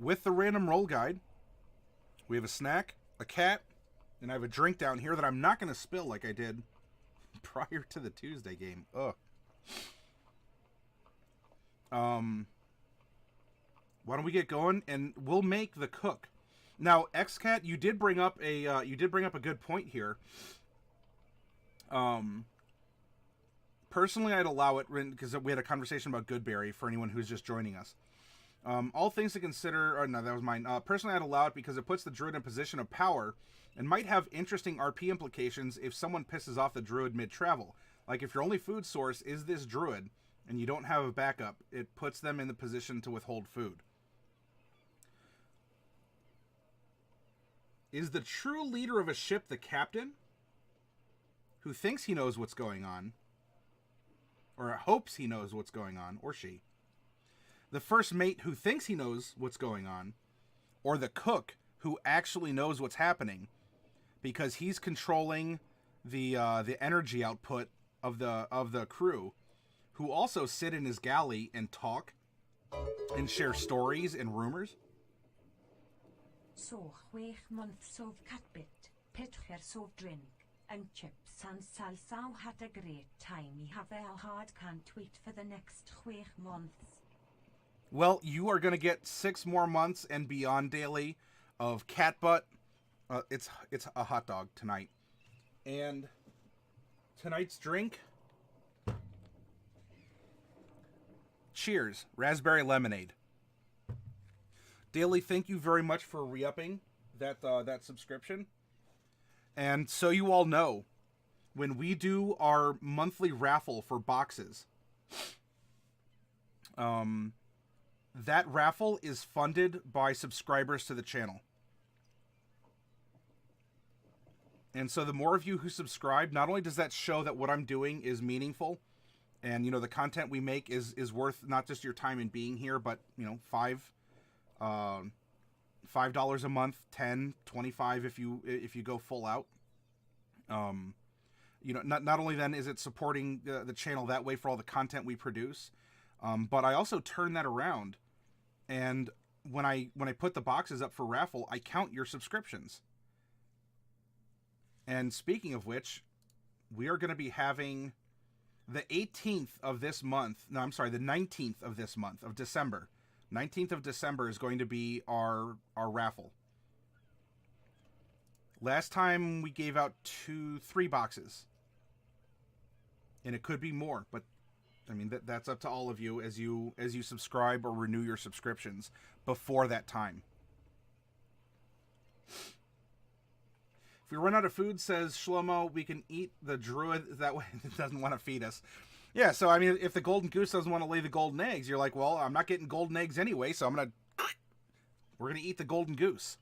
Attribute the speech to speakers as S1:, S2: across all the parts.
S1: with the random roll guide, we have a snack, a cat, and I have a drink down here that I'm not going to spill like I did prior to the Tuesday game. Ugh. Why don't we get going and we'll make the cook. Now, XCat, you did bring up a good point here. Personally, I'd allow it because we had a conversation about Goodberry for anyone who's just joining us. All things to consider. Oh, no, that was mine. Personally, I'd allow it because it puts the druid in a position of power and might have interesting RP implications if someone pisses off the druid mid-travel. Like if your only food source is this druid and you don't have a backup, it puts them in the position to withhold food. Is the true leader of a ship the captain, who thinks he knows what's going on, or hopes he knows what's going on, or she? The first mate who thinks he knows what's going on, or the cook who actually knows what's happening because he's controlling the energy output of the crew, who also sit in his galley and talk and share stories and rumors?
S2: So, 6 months of catbit, pitcher of drink, and chips and salsa. Had a great time. We have a hard can't wait for the next 6 months.
S1: Well, you are going to get 6 more months and beyond daily of cat butt. It's a hot dog tonight. And tonight's drink, cheers, raspberry lemonade. Daily, thank you very much for re-upping that subscription. And so you all know, when we do our monthly raffle for boxes, that raffle is funded by subscribers to the channel. And so the more of you who subscribe, not only does that show that what I'm doing is meaningful, and, you know, the content we make is worth not just your time in being here, but, you know, $5 a month, 10, 25 if you go full out. You know, not only then is it supporting the channel that way for all the content we produce, but I also turn that around, and when I put the boxes up for raffle, I count your subscriptions. And speaking of which, we are going to be having the 18th of this month. No, I'm sorry, the 19th of this month of December. 19th of December is going to be our raffle. Last time we gave out 3 boxes. And it could be more, but I mean that's up to all of you as you subscribe or renew your subscriptions before that time. If we run out of food, says Shlomo, we can eat the druid. That way it doesn't want to feed us. Yeah, so I mean, if the golden goose doesn't want to lay the golden eggs, you're like, well, I'm not getting golden eggs anyway, so we're gonna eat the golden goose.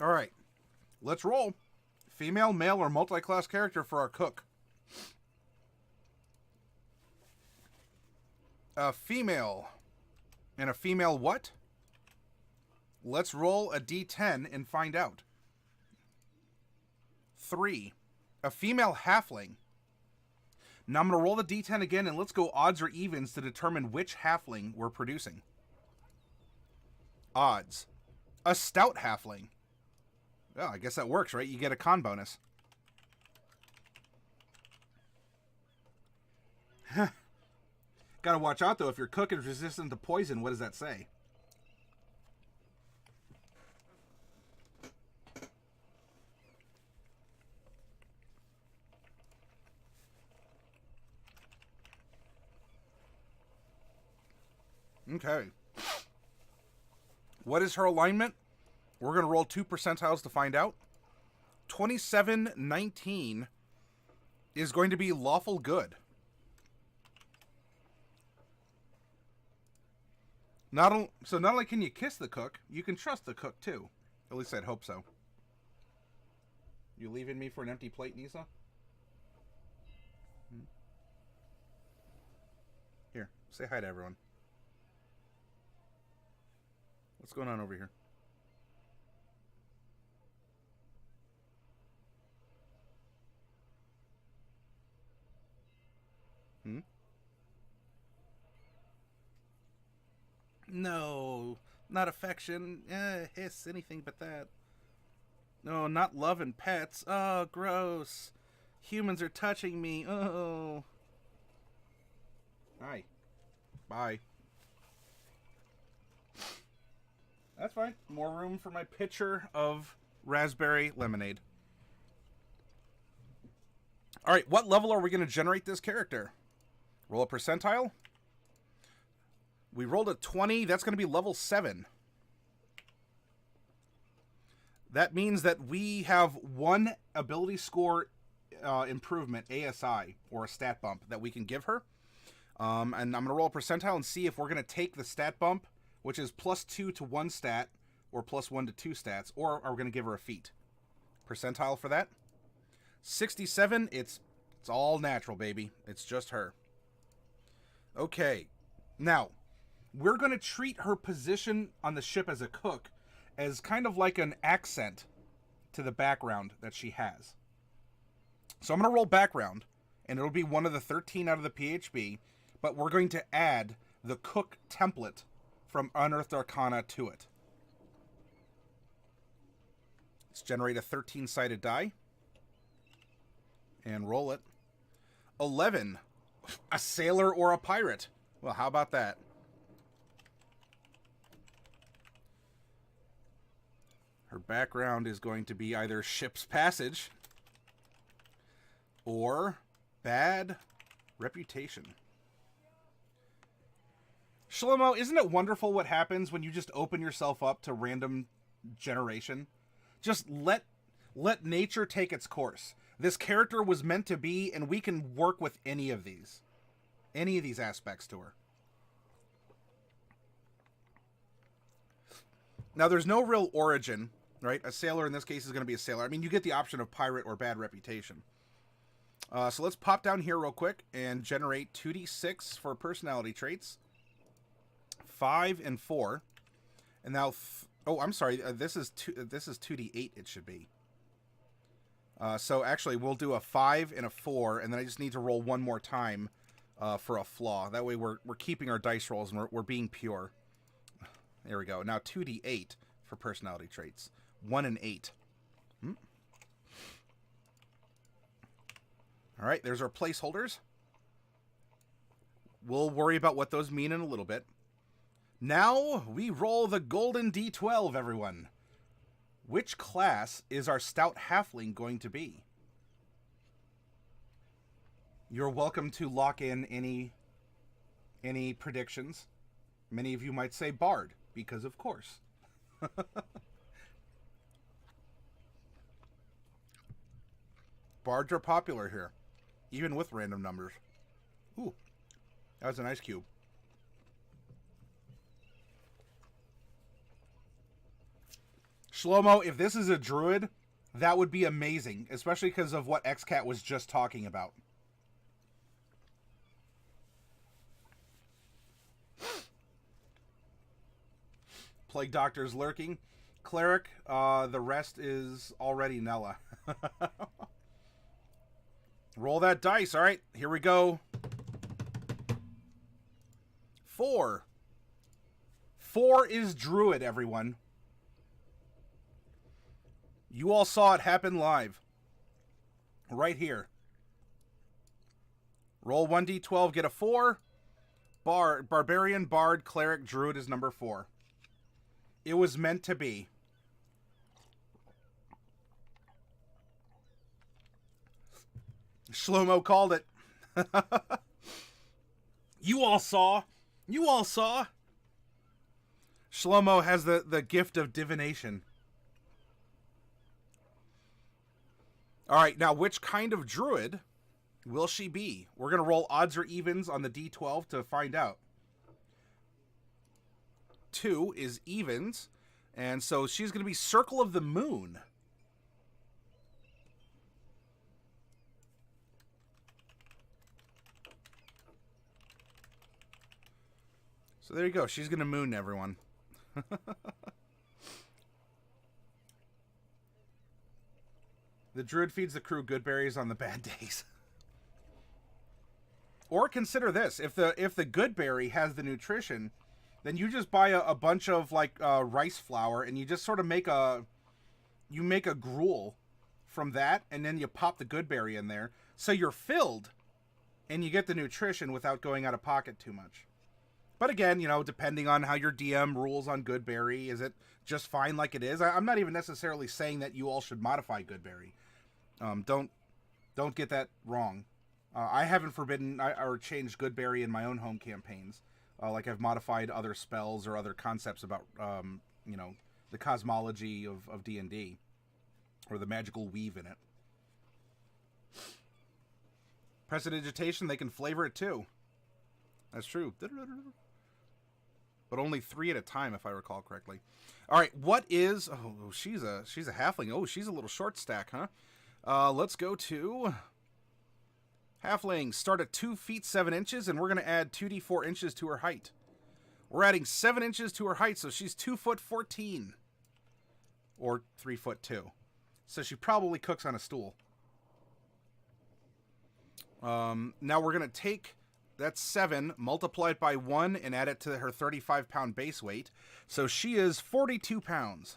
S1: All right, let's roll. Female, male, or multi-class character for our cook. A female. And a female what? Let's roll a d10 and find out. 3. A female halfling. Now I'm going to roll the d10 again, and let's go odds or evens to determine which halfling we're producing. Odds. A stout halfling. Oh, I guess that works, right? You get a con bonus. Gotta watch out, though. If your cook is resistant to poison, what does that say? Okay. What is her alignment? We're going to roll 2 percentiles to find out. 2719 is going to be lawful good. So not only can you kiss the cook, you can trust the cook too. At least I'd hope so. You leaving me for an empty plate, Nisa? Here, say hi to everyone. What's going on over here? No, not affection. Hiss, anything but that. No, not love and pets. Oh, gross. Humans are touching me. Oh. Hi. Bye. That's fine. More room for my pitcher of raspberry lemonade. Alright, what level are we going to generate this character? Roll a percentile. We rolled a 20. That's going to be level 7. That means that we have one ability score improvement, ASI, or a stat bump, that we can give her. And I'm going to roll a percentile and see if we're going to take the stat bump, which is +2 to 1 stat, or +1 to 2 stats, or are we going to give her a feat? Percentile for that? 67, it's all natural, baby. It's just her. Okay. Now, we're going to treat her position on the ship as a cook as kind of like an accent to the background that she has. So I'm going to roll background, and it'll be one of the 13 out of the PHB, but we're going to add the cook template from Unearthed Arcana to it. Let's generate a 13-sided die. And roll it. 11. A sailor or a pirate. Well, how about that? Her background is going to be either ship's passage or bad reputation. Shlomo, isn't it wonderful what happens when you just open yourself up to random generation? Just let nature take its course. This character was meant to be, and we can work with any of these aspects to her. Now, there's no real origin, right? A sailor in this case is going to be a sailor. I mean, you get the option of pirate or bad reputation. So let's pop down here real quick and generate 2d6 for personality traits. 5 and 4. And now, oh, I'm sorry. This is 2d8. It should be. So actually, we'll do a 5 and a 4, and then I just need to roll one more time for a flaw. That way, we're keeping our dice rolls and we're being pure. There we go. Now 2d8 for personality traits. 1 and 8. All right, there's our placeholders. We'll worry about what those mean in a little bit. Now we roll the golden D12, everyone. Which class is our Stout Halfling going to be? You're welcome to lock in any predictions. Many of you might say Bard, because of course. Bards are popular here, even with random numbers. Ooh, that was an ice cube. Shlomo, if this is a druid, that would be amazing, especially because of what XCat was just talking about. Plague Doctor's lurking. Cleric, the rest is already Nella. Roll that dice. All right, here we go. 4. 4 is druid, everyone. You all saw it happen live. Right here. Roll 1d12, get a 4. Barbarian, Bard, Cleric, Druid is number 4. It was meant to be. Shlomo called it. You all saw. You all saw. Shlomo has the gift of divination. All right, now which kind of druid will she be? We're going to roll odds or evens on the D12 to find out. 2 is evens, and so she's going to be Circle of the Moon. So there you go. She's going to moon everyone. The druid feeds the crew good berries on the bad days. Or consider this: if the good berry has the nutrition, then you just buy a bunch of like rice flour, and you just sort of make a gruel from that, and then you pop the good berry in there, so you're filled, and you get the nutrition without going out of pocket too much. But again, depending on how your DM rules on good berry, is it just fine like it is? I'm not even necessarily saying that you all should modify good berry. Don't get that wrong. I haven't forbidden or changed good berry in my own home campaigns. Like I've modified other spells or other concepts about, the cosmology of D&D. Or the magical weave in it. Prestidigitation, they can flavor it too. That's true. But only 3 at a time, if I recall correctly. All right, what is... Oh, she's a halfling. Oh, she's a little short stack, huh? Let's go to... Halfling. Start at 2 feet 7 inches, and we're going to add 2d4 inches to her height. We're adding 7 inches to her height, so she's 2 foot 14. Or 3 foot 2. So she probably cooks on a stool. Now we're going to take that 7, multiply it by 1, and add it to her 35-pound base weight. So she is 42 pounds.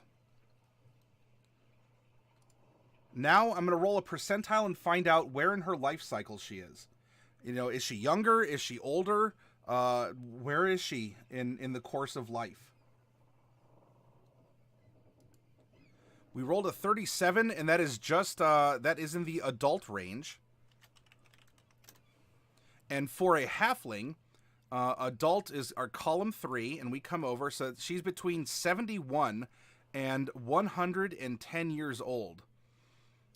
S1: Now I'm going to roll a percentile and find out where in her life cycle she is. Is she younger? Is she older? Where is she in the course of life? We rolled a 37, and that is just, that is in the adult range. And for a halfling, adult is our column 3, and we come over, so she's between 71 and 110 years old.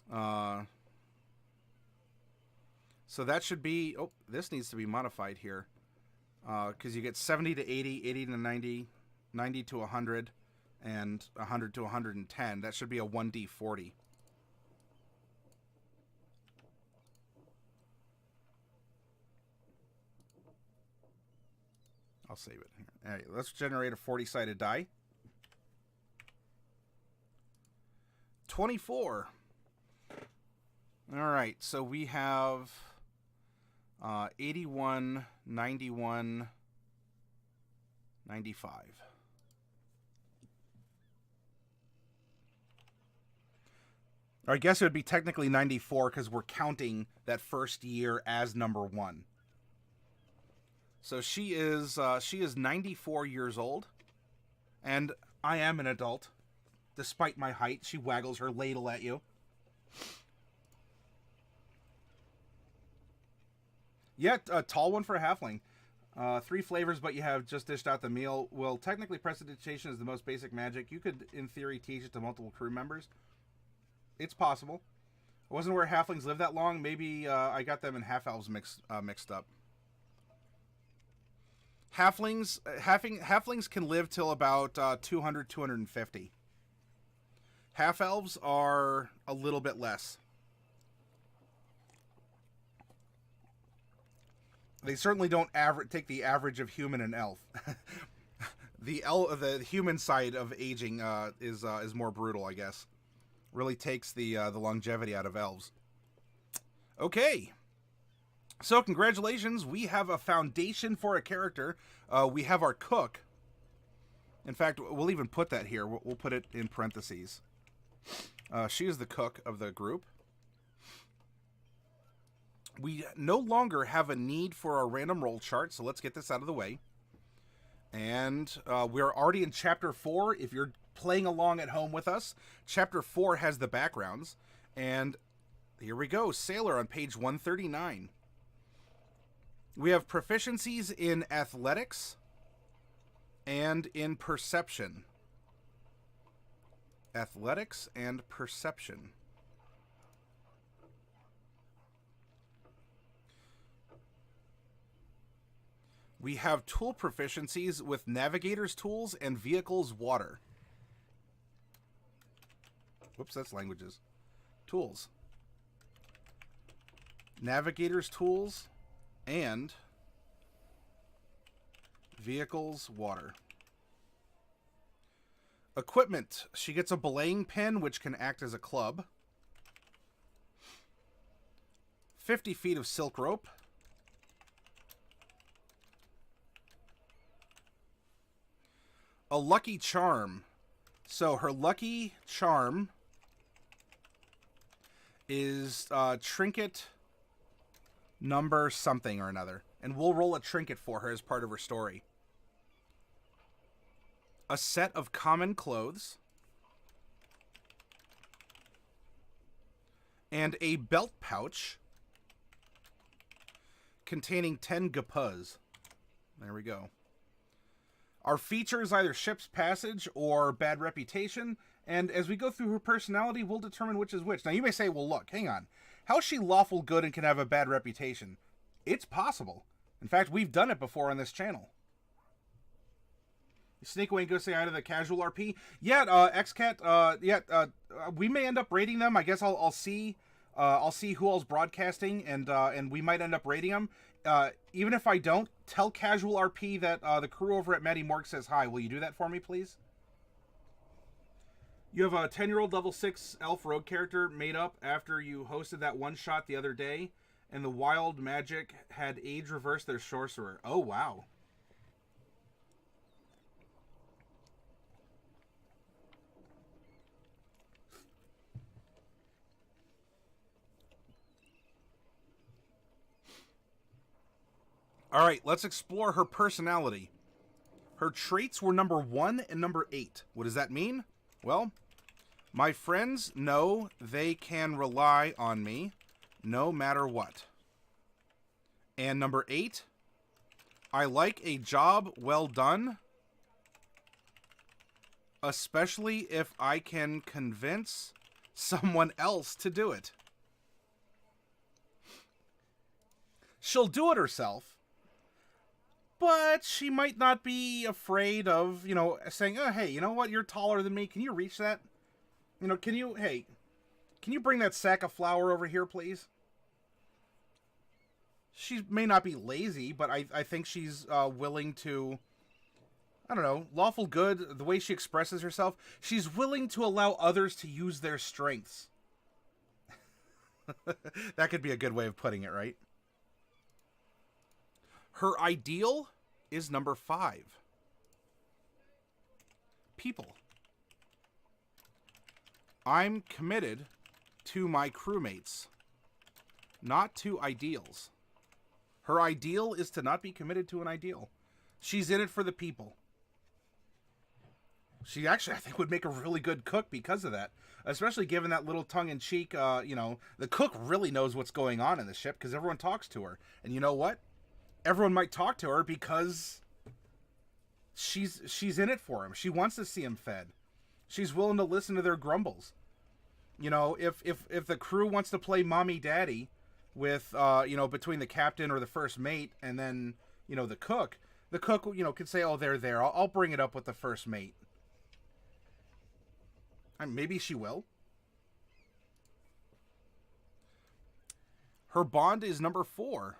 S1: So that should be, oh, this needs to be modified here. Because you get 70 to 80, 80 to 90, 90 to 100. And 100 to 110. That should be a 1d40. I'll save it here. All right, let's generate a 40-sided die. 24. All right, so we have 81, 91, 95. Or I guess it would be technically 94 because we're counting that first year as number 1. So she is 94 years old, and I am an adult, despite my height. She waggles her ladle at you. Yeah, a tall one for a halfling. 3 flavors, but you have just dished out the meal. Well, technically, prestidigitation is the most basic magic. You could, in theory, teach it to multiple crew members. It's possible. I wasn't aware halflings live that long. Maybe I got them and half-elves mixed up. Halflings can live till about 200, 250. Half-elves are a little bit less. They certainly don't take the average of human and elf. The human side of aging is more brutal, I guess. Really takes the longevity out of elves. Okay. So congratulations, we have a foundation for a character. We have our cook. In fact, we'll even put that here. We'll put it in parentheses. She is the cook of the group. We no longer have a need for a random roll chart, so let's get this out of the way. And we're already in Chapter 4. If you're playing along at home with us, Chapter 4 has the backgrounds. And here we go, Sailor on page 139. We have proficiencies in athletics and in perception. Athletics and perception. We have tool proficiencies with Navigator's Tools and Vehicles Water. Whoops, that's languages. Tools. Navigator's Tools and Vehicles Water. Equipment. She gets a belaying pin, which can act as a club. 50 feet of silk rope. A lucky charm. So her lucky charm is trinket number something or another. And we'll roll a trinket for her as part of her story. A set of common clothes. And a belt pouch containing 10 gapuz. There we go. Our feature is either ship's passage or bad reputation, and as we go through her personality, we'll determine which is which. Now, you may say, well, look, hang on. How is she lawful good and can have a bad reputation? It's possible. In fact, we've done it before on this channel. Sneak away and go say hi to the casual RP. Yeah, XCat, we may end up rating them. I guess I'll see who all's broadcasting, and we might end up rating them. Even if I don't, tell casual RP that the crew over at Matty Morg says hi. Will you do that for me, please? You have a 10-year-old level 6 elf rogue character made up after you hosted that one shot the other day, and the wild magic had age reversed their sorcerer. Oh, wow. All right, let's explore her personality. Her traits were number 1 and number 8. What does that mean? Well, my friends know they can rely on me no matter what. And number 8, I like a job well done, especially if I can convince someone else to do it. She'll do it herself. But she might not be afraid of, saying, oh, hey, you know what? You're taller than me. Can you reach that? Can you bring that sack of flour over here, please? She may not be lazy, but I think she's willing to, I don't know, lawful good, the way she expresses herself. She's willing to allow others to use their strengths. That could be a good way of putting it, right? Her ideal is number 5. People. I'm committed to my crewmates, not to ideals. Her ideal is to not be committed to an ideal. She's in it for the people. She actually, I think, would make a really good cook because of that. Especially given that little tongue-in-cheek, the cook really knows what's going on in the ship because everyone talks to her. And you know what? Everyone might talk to her because she's in it for him. She wants to see him fed. She's willing to listen to their grumbles. If the crew wants to play mommy daddy with between the captain or the first mate and then the cook could say, oh, they're there. I'll bring it up with the first mate. Maybe she will. Her bond is number 4.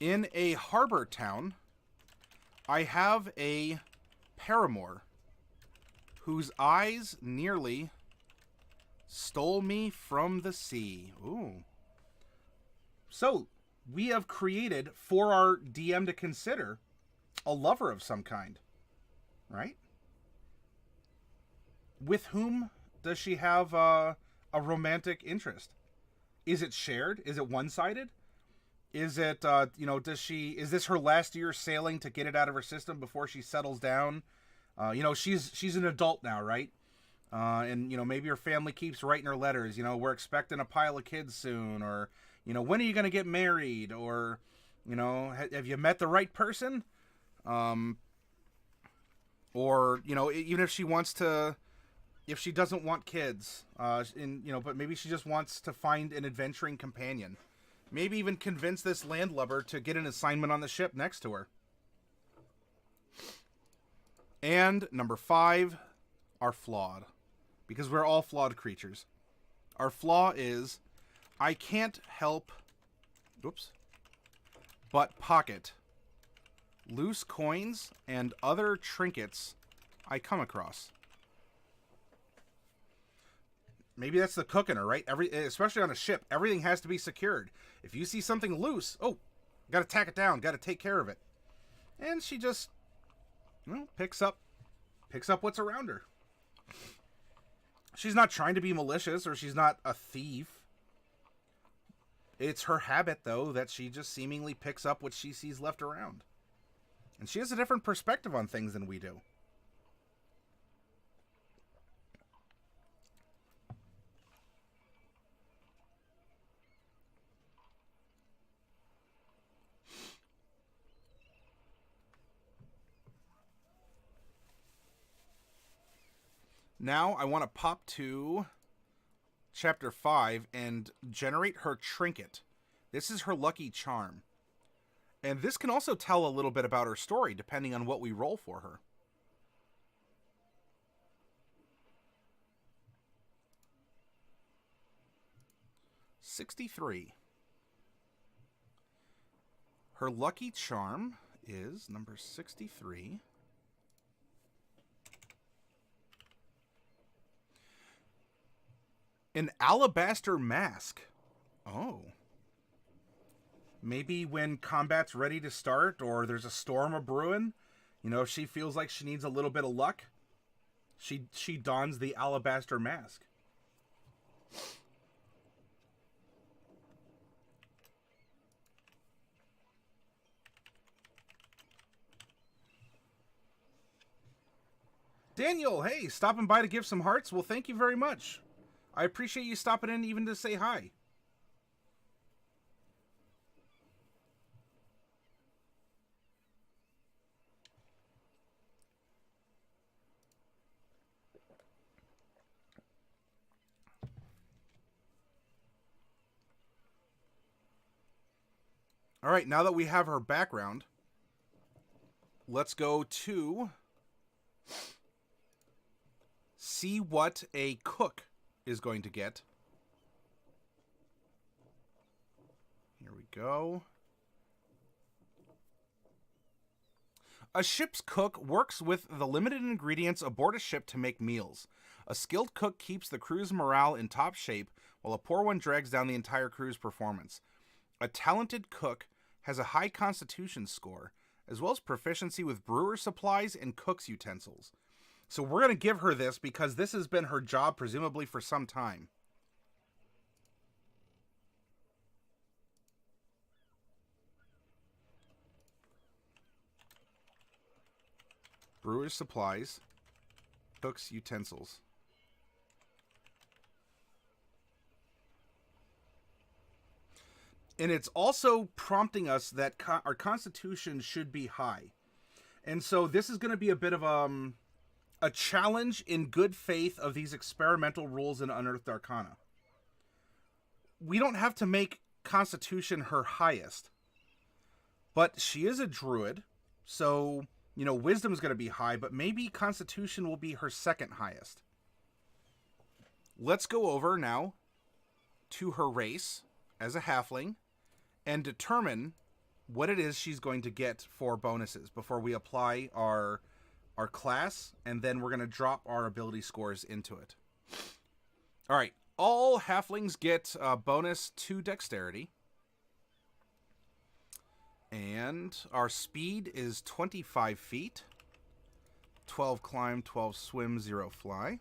S1: In a harbor town, I have a paramour whose eyes nearly stole me from the sea. Ooh. So, we have created, for our DM to consider, a lover of some kind. Right? With whom does she have a romantic interest? Is it shared? Is it one-sided? Is it, is this her last year sailing to get it out of her system before she settles down? She's an adult now, right? And maybe her family keeps writing her letters. We're expecting a pile of kids soon, or when are you going to get married, or have you met the right person? Or even if she wants to, if she doesn't want kids, but maybe she just wants to find an adventuring companion. Maybe even convince this landlubber to get an assignment on the ship next to her. And number 5 are flawed. Because we're all flawed creatures. Our flaw is, I can't help, but pocket loose coins and other trinkets I come across. Maybe that's the cook in her, right? Especially on a ship, everything has to be secured. If you see something loose, gotta tack it down, gotta take care of it. And she just, Well, picks up what's around her. She's not trying to be malicious, or she's not a thief. It's her habit, though, that she just seemingly picks up what she sees left around. And she has a different perspective on things than we do. Now I want to pop to Chapter 5 and generate her trinket. This is her lucky charm. And this can also tell a little bit about her story, depending on what we roll for her. $63. Her lucky charm is number 63. An alabaster mask. Oh. Maybe when combat's ready to start, or there's a storm a-brewing, you know, if she feels like she needs a little bit of luck, she dons the alabaster mask. Daniel, hey, stopping by to give some hearts? Well, thank you very much. I appreciate you stopping in even to say hi. All right, now that we have her background, let's go to see what a cook is going to get. Here we go. A ship's cook works with the limited ingredients aboard a ship to make meals. A skilled cook keeps the crew's morale in top shape, while a poor one drags down the entire crew's performance. A talented cook has a high constitution score, as well as proficiency with brewer's supplies and cook's utensils. So we're going to give her this because this has been her job, presumably for some time. Brewer's supplies, cook's utensils. And it's also prompting us that our constitution should be high. And so this is going to be a bit of a challenge in good faith of these experimental rules in Unearthed Arcana. We don't have to make Constitution her highest, but she is a druid, so, you know, Wisdom's going to be high, but maybe Constitution will be her second highest. Let's go over now to her race as a halfling and determine what it is she's going to get for bonuses before we apply our class, and then we're going to drop our ability scores into it. All right, all halflings get a bonus to dexterity. And our speed is 25 feet. 12 climb, 12 swim, 0 fly.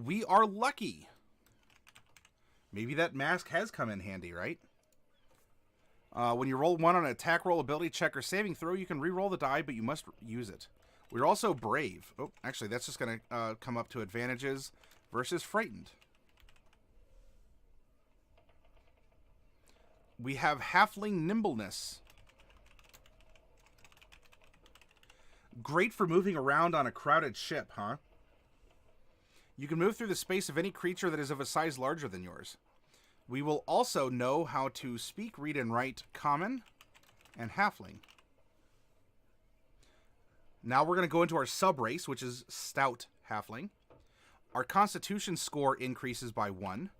S1: We are lucky. Maybe that mask has come in handy, right? When you roll 1 on an attack roll, ability check, or saving throw, you can re-roll the die, but you must use it. We're also brave. Oh, actually, that's just going to come up to advantages versus frightened. We have Halfling Nimbleness. Great for moving around on a crowded ship, huh? You can move through the space of any creature that is of a size larger than yours. We will also know how to speak, read, and write Common and Halfling. Now we're going to go into our sub-race, which is Stout Halfling. Our Constitution score increases by 1.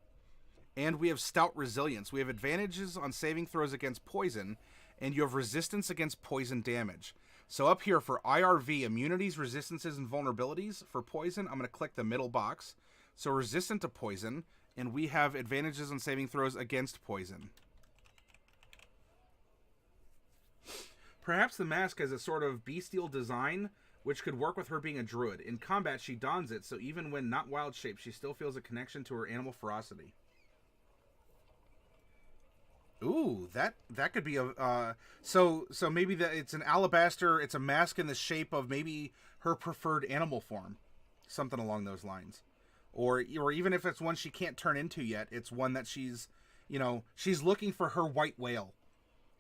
S1: And we have Stout Resilience. We have advantages on saving throws against poison, and you have resistance against poison damage. So up here for IRV, immunities, resistances, and vulnerabilities, for poison, I'm going to click the middle box. So resistant to poison, and we have advantages on saving throws against poison. Perhaps the mask has a sort of bestial design, which could work with her being a druid. In combat, she dons it, so even when not wild shape, she still feels a connection to her animal ferocity. Ooh, that could be a so maybe it's an alabaster. It's a mask in the shape of maybe her preferred animal form, something along those lines, or even if it's one she can't turn into yet, it's one that she's looking for her white whale,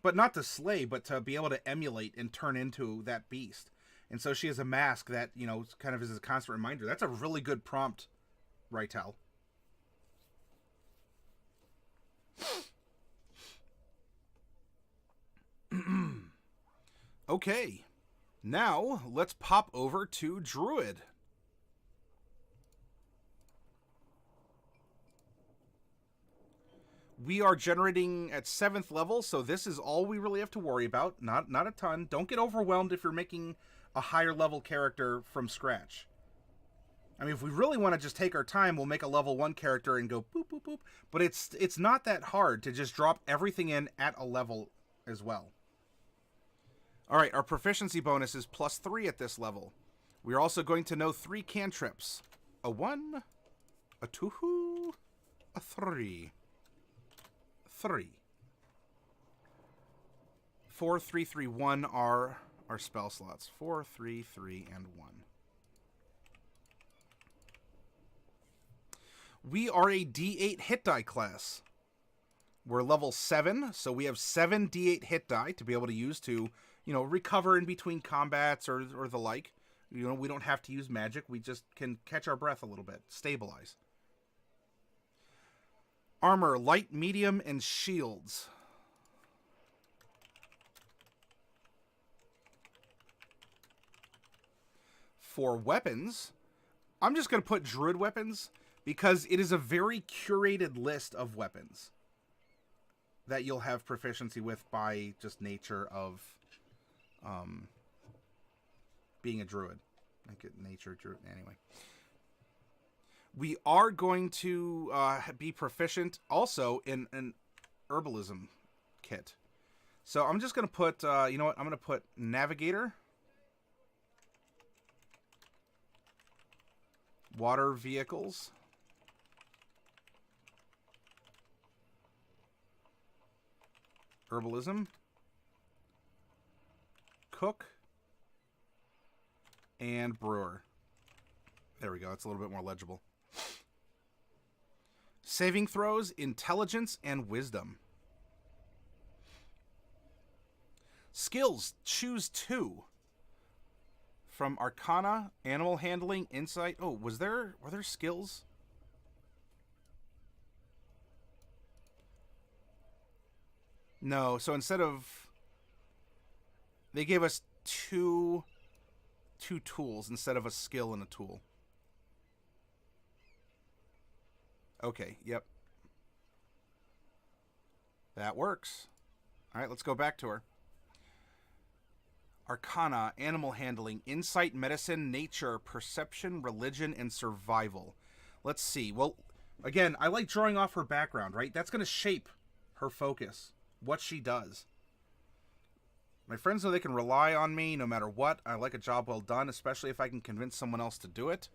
S1: but not to slay, but to be able to emulate and turn into that beast. And so she has a mask that kind of is a constant reminder. That's a really good prompt, Rytel. Okay, now let's pop over to Druid. We are generating at 7th level, so this is all we really have to worry about. Not a ton. Don't get overwhelmed if you're making a higher level character from scratch. I mean, if we really want to just take our time, we'll make a level 1 character and go boop, boop, boop. But it's not that hard to just drop everything in at a level as well. All right, our proficiency bonus is +3 at this level. We're also going to know 3 cantrips. A 1, a 2, a 3. 3. 4, 3, 3, 1 are our spell slots. 4, 3, 3, and 1. We are a D8 hit die class. We're level 7, so we have 7 D8 hit die to be able to use to, recover in between combats or the like. We don't have to use magic. We just can catch our breath a little bit. Stabilize. Armor, light, medium, and shields. For weapons, I'm just going to put druid weapons because it is a very curated list of weapons that you'll have proficiency with by just nature of being a druid. Nature druid. Anyway. We are going to be proficient also in an herbalism kit. So I'm just going to put, I'm going to put navigator, water vehicles, herbalism, cook, and brewer. There we go. It's a little bit more legible. Saving throws, intelligence, and wisdom. Skills, choose 2. From Arcana, Animal Handling, Insight. Oh, were there skills? No, so instead of... They gave us two tools instead of a skill and a tool. Okay, yep. That works. All right, let's go back to her. Arcana, Animal Handling, Insight, Medicine, Nature, Perception, Religion, and Survival. Let's see. Well, again, I like drawing off her background, right? That's going to shape her focus, what she does. My friends know they can rely on me no matter what. I like a job well done, especially if I can convince someone else to do it.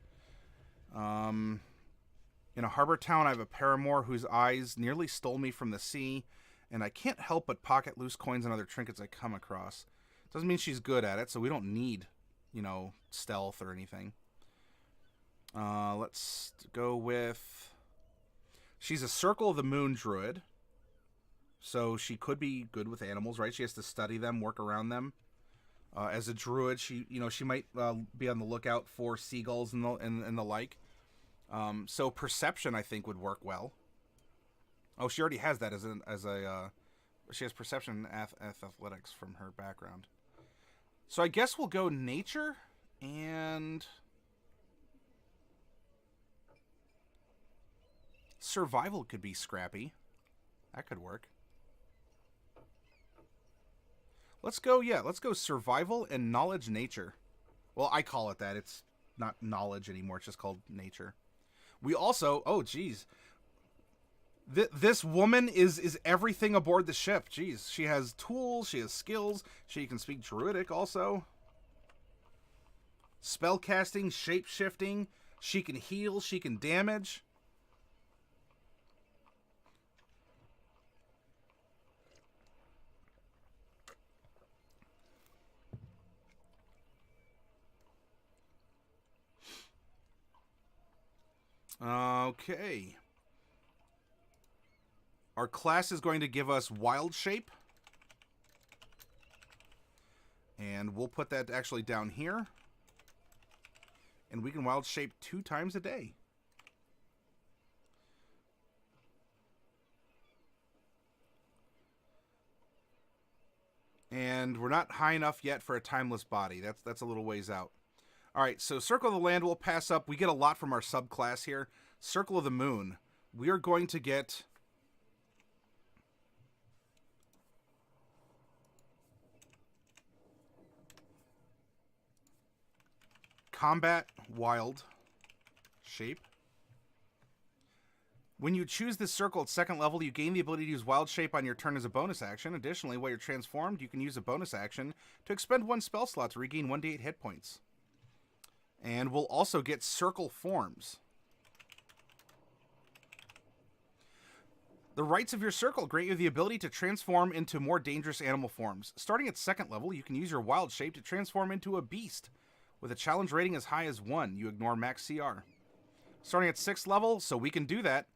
S1: In a harbor town, I have a paramour whose eyes nearly stole me from the sea, and I can't help but pocket loose coins and other trinkets I come across. Doesn't mean she's good at it, so we don't need, stealth or anything. Let's go with... She's a Circle of the Moon druid, so she could be good with animals, right? She has to study them, work around them. As a druid, she might be on the lookout for seagulls and the like. So perception, I think, would work well. Oh, she already has that she has perception and athletics from her background. So I guess we'll go nature and survival could be scrappy. That could work. Let's go survival and knowledge nature. Well, I call it that. It's not knowledge anymore. It's just called nature. We also, This woman is everything aboard the ship. Jeez, she has tools, she has skills, she can speak Druidic also. Spellcasting, shape-shifting, she can heal, she can damage. Okay. Our class is going to give us Wild Shape. And we'll put that actually down here. And we can Wild Shape 2 times a day. And we're not high enough yet for a Timeless Body. That's a little ways out. All right, so Circle of the Land we'll pass up. We get a lot from our subclass here. Circle of the Moon. We are going to get... Combat Wild Shape. When you choose this circle at 2nd level, you gain the ability to use Wild Shape on your turn as a bonus action. Additionally, while you're transformed, you can use a bonus action to expend 1 spell slot to regain 1d8 hit points. And we'll also get Circle Forms. The rights of your circle grant you the ability to transform into more dangerous animal forms. Starting at 2nd level, you can use your Wild Shape to transform into a beast. With a challenge rating as high as 1, you ignore max CR. Starting at 6th level, so we can do that,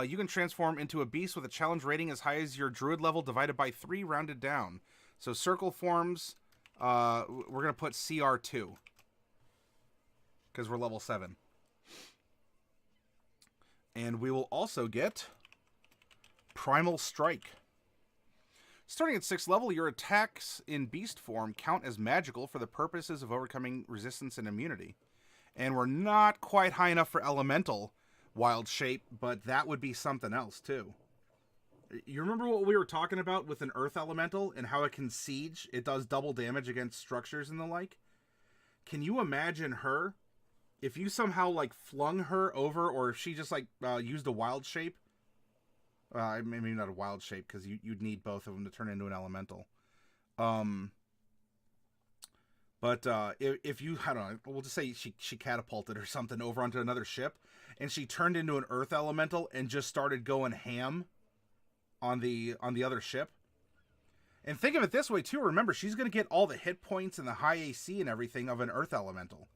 S1: you can transform into a beast with a challenge rating as high as your druid level divided by 3 rounded down. So circle forms, we're going to put CR2. Because we're level 7. And we will also get Primal Strike. Starting at 6th level, your attacks in beast form count as magical for the purposes of overcoming resistance and immunity. And we're not quite high enough for elemental Wild Shape, but that would be something else too. You remember what we were talking about with an earth elemental and how it can siege? It does double damage against structures and the like. Can you imagine her if you somehow like flung her over, or if she just like used a Wild Shape? Maybe not a Wild Shape, because you'd need both of them to turn into an elemental. But if you, I don't know, we'll just say she catapulted or something over onto another ship, and she turned into an earth elemental and just started going ham on the other ship. And think of it this way too. Remember, she's going to get all the hit points and the high AC and everything of an earth elemental.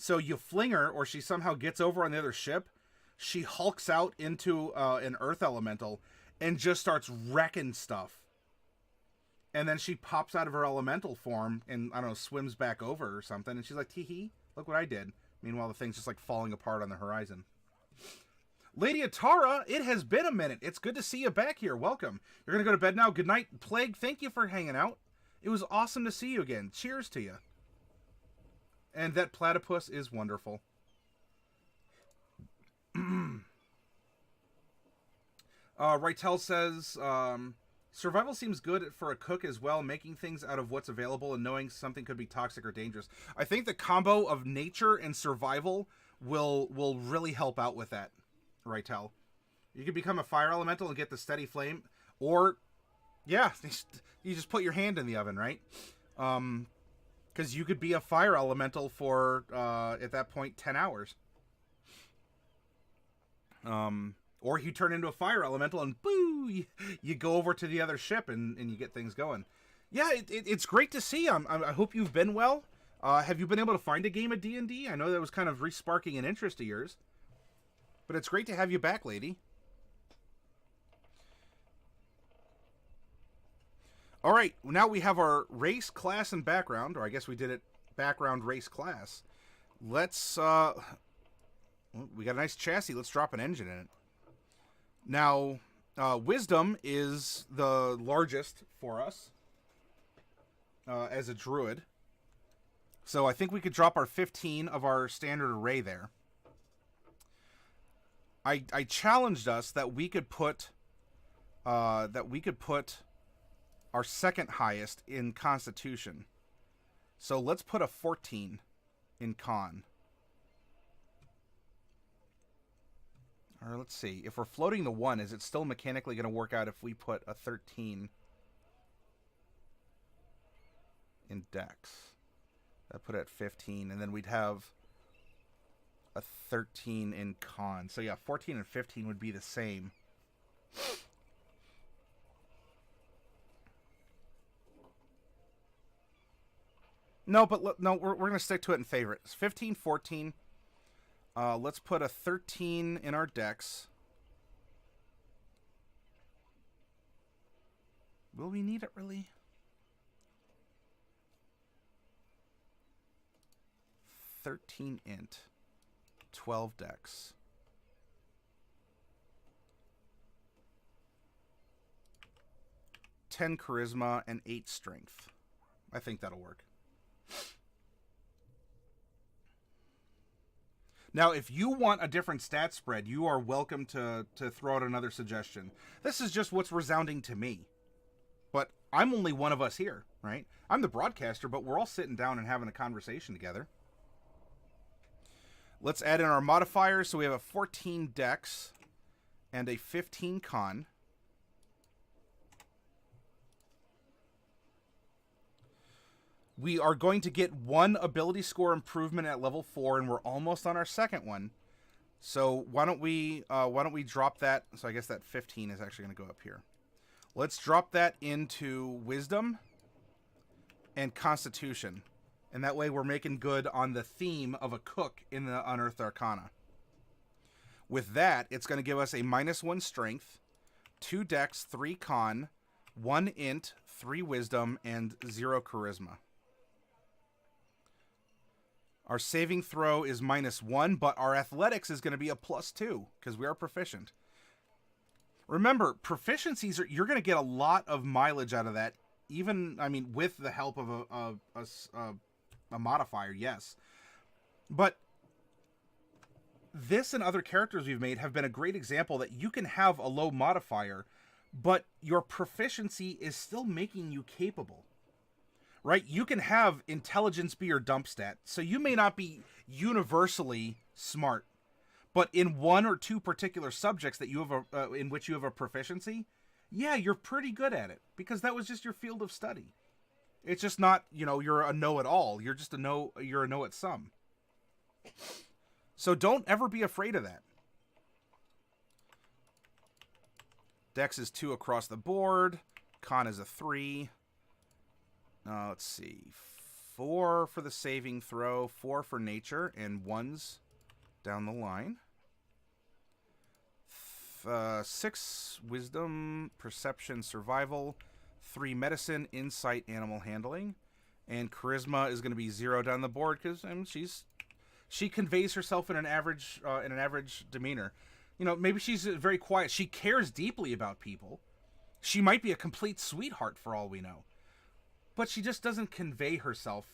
S1: So you fling her, or she somehow gets over on the other ship. She hulks out into an earth elemental and just starts wrecking stuff. And then she pops out of her elemental form and, I don't know, swims back over or something. And she's like, tee-hee, look what I did. Meanwhile, the thing's just like falling apart on the horizon. Lady Atara, it has been a minute. It's good to see you back here. Welcome. You're going to go to bed now. Good night. Plague, thank you for hanging out. It was awesome to see you again. Cheers to you. And that platypus is wonderful. Rytel says, survival seems good for a cook as well, making things out of what's available and knowing something could be toxic or dangerous. I think the combo of nature and survival will really help out with that, Rytel. You could become a fire elemental and get the steady flame, or, yeah, you just put your hand in the oven, right? Because you could be a fire elemental for, at that point, 10 hours. Or you turn into a fire elemental and boo, you go over to the other ship and you get things going. Yeah, it's great to see. I hope you've been well. Have you been able to find a game of D&D? I know that was kind of re-sparking an interest of yours. But it's great to have you back, lady. All right, now we have our race, class, and background. Or I guess we did it background, race, class. Let's... we got a nice chassis. Let's drop an engine in it. Now, Wisdom is the largest for us as a druid. So I think we could drop our 15 of our standard array there. I challenged us that we could put our second highest in Constitution. So let's put a 14 in Con. Or let's see. If we're floating the 1, is it still mechanically going to work out if we put a 13 in Dex? That put it at 15, and then we'd have a 13 in Con. So yeah, 14 and 15 would be the same. No, but no, we're going to stick to it in favorites. 15, 14. Let's put a 13 in our Dex. Will we need it, really? 13 int. 12 Dex. (10 charisma and 8 strength. I think that'll work. Now, if you want a different stat spread, you are welcome to throw out another suggestion. This is just what's resounding to me. But I'm only one of us here, right? I'm the broadcaster, but we're all sitting down and having a conversation together. Let's add in our modifiers. So we have a 14 Dex and a 15 Con. We are going to get 1 ability score improvement at level 4, and we're almost on our second one. So why don't we drop that? So I guess that 15 is actually going to go up here. Let's drop that into Wisdom and Constitution. And that way we're making good on the theme of a cook in the Unearthed Arcana. With that, it's going to give us a -1 Strength, 2 Dex, 3 Con, 1 Int, 3 Wisdom, and 0 Charisma. Our saving throw is -1, but our athletics is going to be a +2 because we are proficient. Remember, proficiencies you're going to get a lot of mileage out of that. Even, I mean, with the help of a modifier, yes. But this and other characters we've made have been a great example that you can have a low modifier, but your proficiency is still making you capable. Right? You can have intelligence be your dump stat, so you may not be universally smart, but in 1 or 2 particular subjects that you have in which you have a proficiency, yeah, you're pretty good at it because that was just your field of study. It's just not, you're a know-it-all. You're just you're a know-it-some. So don't ever be afraid of that. Dex is 2 across the board. Con is a 3. Let's see. 4 for the saving throw, 4 for nature, and 1s down the line. 6 wisdom, perception, survival, 3 medicine, insight, animal handling, and charisma is going to be 0 down the board because she conveys herself in an average demeanor. Maybe she's very quiet. She cares deeply about people. She might be a complete sweetheart for all we know. But she just doesn't convey herself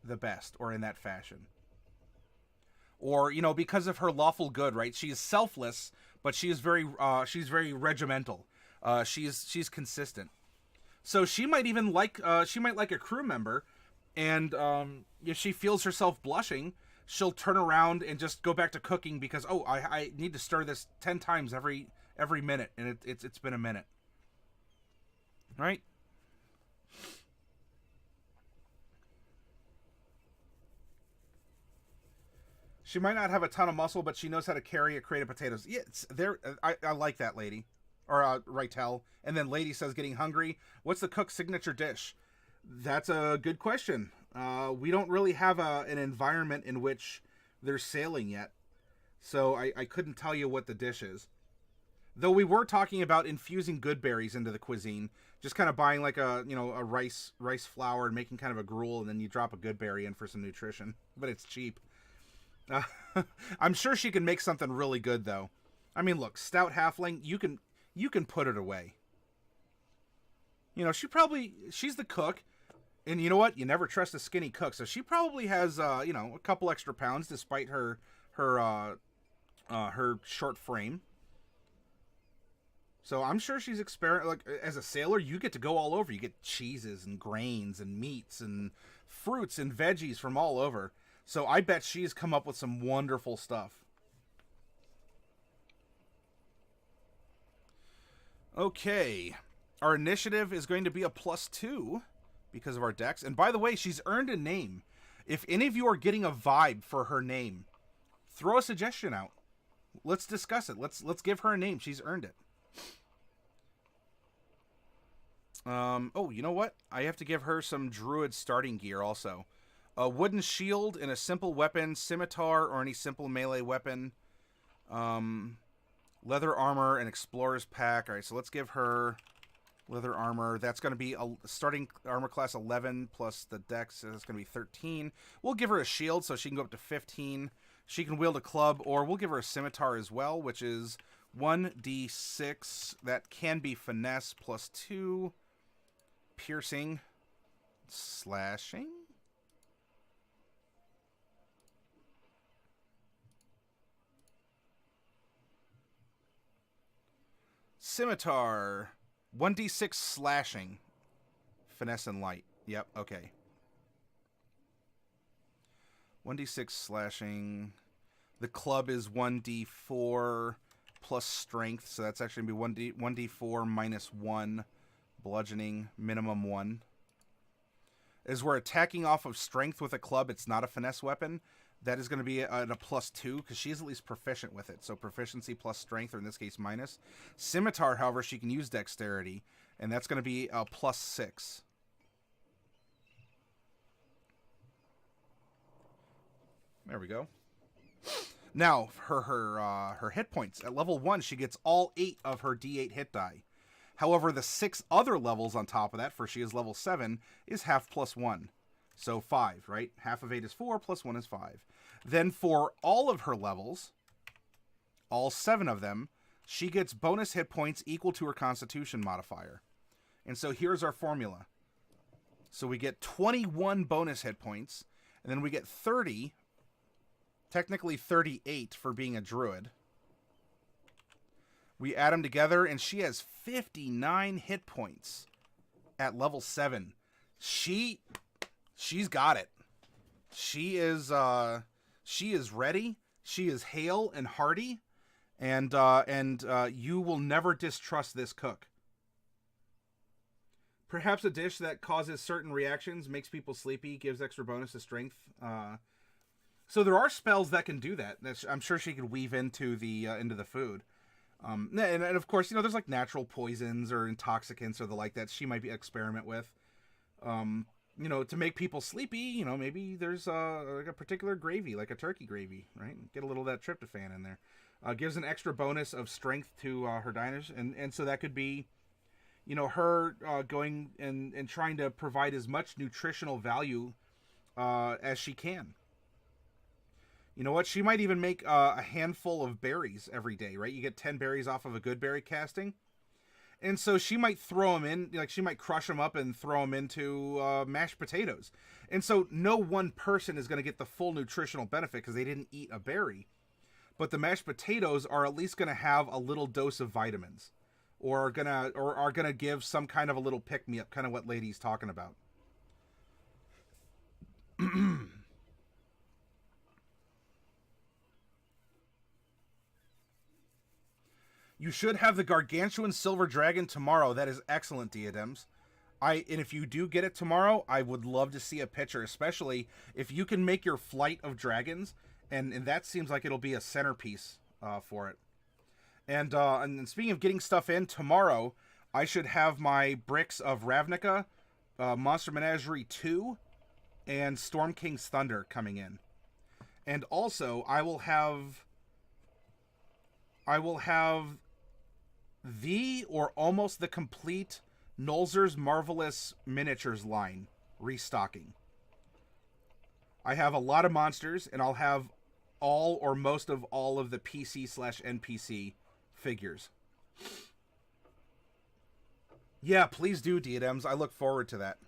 S1: the best or in that fashion. Or, because of her lawful good, right? She is selfless, but she's very regimental. She's consistent. So she might even like a crew member, and if she feels herself blushing, she'll turn around and just go back to cooking because I need to stir this 10 times every minute, and it's been a minute. Right? She might not have a ton of muscle, but she knows how to carry a crate of potatoes. Yeah, I like that, lady. Or Rightel. And then lady says getting hungry. What's the cook's signature dish? That's a good question. We don't really have an environment in which they're sailing yet. So I couldn't tell you what the dish is. Though we were talking about infusing good berries into the cuisine. Just kind of buying like a rice flour and making kind of a gruel, and then you drop a good berry in for some nutrition. But it's cheap. I'm sure she can make something really good, though. I mean, look, Stout Halfling, you can put it away. She's the cook, and you know what? You never trust a skinny cook, so she probably has, a couple extra pounds despite her short frame. So I'm sure she's as a sailor, you get to go all over. You get cheeses and grains and meats and fruits and veggies from all over. So I bet she's come up with some wonderful stuff. Okay. Our initiative is going to be a +2 because of our dex. And by the way, she's earned a name. If any of you are getting a vibe for her name, throw a suggestion out. Let's discuss it. Let's give her a name. She's earned it. Oh, you know what? I have to give her some druid starting gear also. A wooden shield and a simple weapon, scimitar, or any simple melee weapon. Leather armor and explorer's pack. All right, so let's give her leather armor. That's going to be a starting armor class 11 plus the dex. So that's going to be 13. We'll give her a shield so she can go up to 15. She can wield a club, or we'll give her a scimitar as well, which is 1d6. That can be finesse +2. Piercing. Slashing. Scimitar. 1d6 slashing. Finesse and light. Yep, okay. 1d6 slashing. The club is 1d4 plus strength, so that's actually going to be 1d4 minus 1. Bludgeoning, minimum 1. As we're attacking off of strength with a club, it's not a finesse weapon. That is going to be at a +2, because she is at least proficient with it. So proficiency plus strength, or in this case, minus. Scimitar, however, she can use dexterity, and that's going to be a +6. There we go. Now, her hit points. At level 1, she gets all 8 of her d8 hit die. However, the 6 other levels on top of that, for she is level 7, is half +1. So 5, right? Half of 8 is 4, +1 is 5. Then for all of her levels, all 7 of them, she gets bonus hit points equal to her constitution modifier. And so here's our formula. So we get 21 bonus hit points, and then we get 30, technically 38 for being a druid. We add them together, and she has 59 hit points at level 7. She's got it. She is ready. She is hale and hearty, and you will never distrust this cook. Perhaps a dish that causes certain reactions, makes people sleepy, gives extra bonus to strength. So there are spells that can do that. I'm sure she could weave into the food. And of course, there's like natural poisons or intoxicants or the like that she might experiment with. To make people sleepy, maybe there's like a particular gravy, like a turkey gravy, right? Get a little of that tryptophan in there. Gives an extra bonus of strength to her diners. And so that could be, her going and trying to provide as much nutritional value as she can. You know what? She might even make a handful of berries every day, right? You get 10 berries off of a good berry casting. And so she might throw them in, like she might crush them up and throw them into mashed potatoes. And so no one person is going to get the full nutritional benefit because they didn't eat a berry. But the mashed potatoes are at least going to have a little dose of vitamins, or are gonna give some kind of a little pick-me-up, kind of what Lady's talking about. You should have the gargantuan silver dragon tomorrow. That is excellent, Diadems. And if you do get it tomorrow, I would love to see a picture, especially if you can make your flight of dragons, and that seems like it'll be a centerpiece for it. And speaking of getting stuff in, tomorrow I should have my bricks of Ravnica, Monster Menagerie 2, and Storm King's Thunder coming in. And also, I will have the, or almost the complete, Nolzur's Marvelous Miniatures line restocking. I have a lot of monsters, and I'll have all or most of all of the PC/NPC figures. Yeah, please do, Diadems. I look forward to that.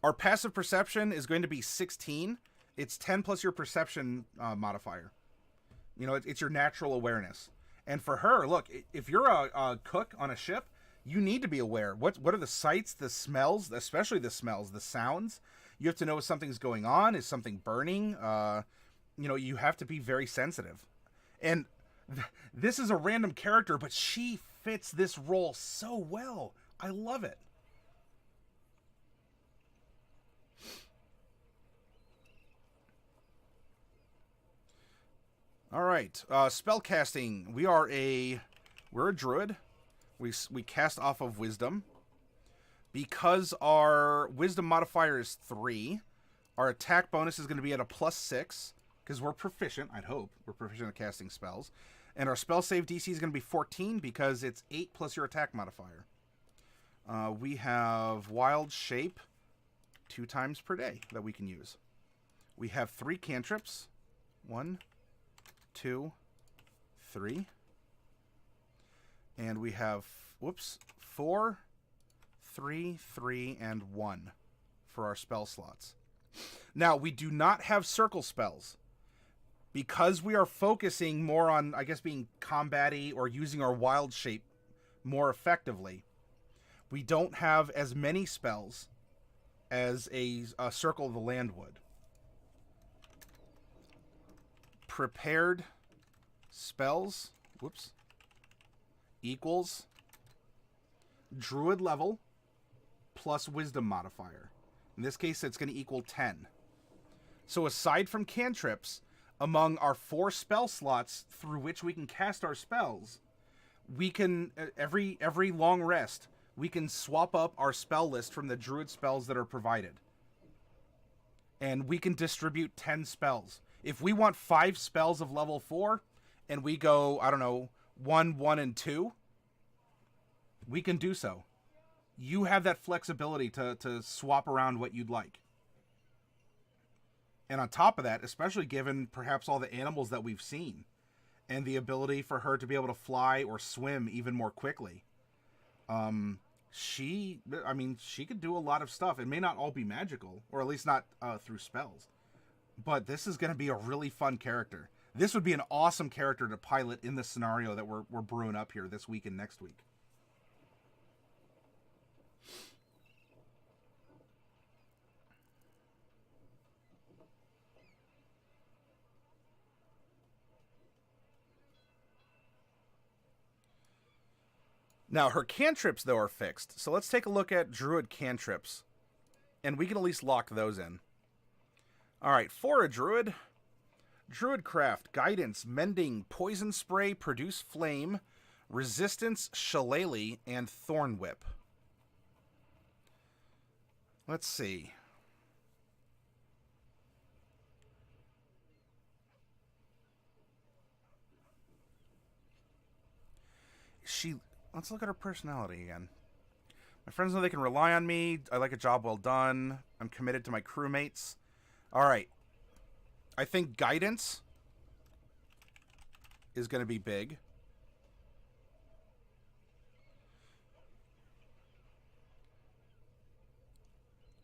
S1: Our passive perception is going to be 16. It's 10 plus your perception modifier. It's your natural awareness. And for her, look, if you're a cook on a ship, you need to be aware. What are the sights, the smells, especially the smells, the sounds? You have to know if something's going on. Is something burning? You have to be very sensitive. And, This is a random character, but she fits this role so well. I love it. All right, spellcasting. We're a druid. We cast off of wisdom. Because our wisdom modifier is 3, our attack bonus is going to be at a +6, because we're proficient, I'd hope. We're proficient at casting spells. And our spell save DC is going to be 14, because it's 8 plus your attack modifier. We have wild shape 2 times per day that we can use. We have 3 cantrips. 1, 2, 3. And we have, 4, 3, 3, and 1 for our spell slots. Now, we do not have circle spells. Because we are focusing more on, I guess, being combat-y or using our wild shape more effectively, we don't have as many spells as a Circle of the Land would. Prepared spells, equals druid level plus wisdom modifier. In this case, it's going to equal 10. So aside from cantrips, among our 4 spell slots through which we can cast our spells, we can, every long rest, we can swap up our spell list from the druid spells that are provided. And we can distribute 10 spells. If we want 5 spells of level 4, and we go, I don't know, 1, 1, and 2, we can do so. You have that flexibility to swap around what you'd like. And on top of that, especially given perhaps all the animals that we've seen, and the ability for her to be able to fly or swim even more quickly, she could do a lot of stuff. It may not all be magical, or at least not through spells. But this is going to be a really fun character. This would be an awesome character to pilot in the scenario that we're brewing up here this week and next week. Now, her cantrips, though, are fixed. So let's take a look at druid cantrips. And we can at least lock those in. All right, for a druid, Druidcraft, Guidance, Mending, Poison Spray, Produce Flame, Resistance, Shillelagh, and Thorn Whip. Let's see. Let's look at her personality again. My friends know they can rely on me. I like a job well done. I'm committed to my crewmates. All right. I think guidance is going to be big.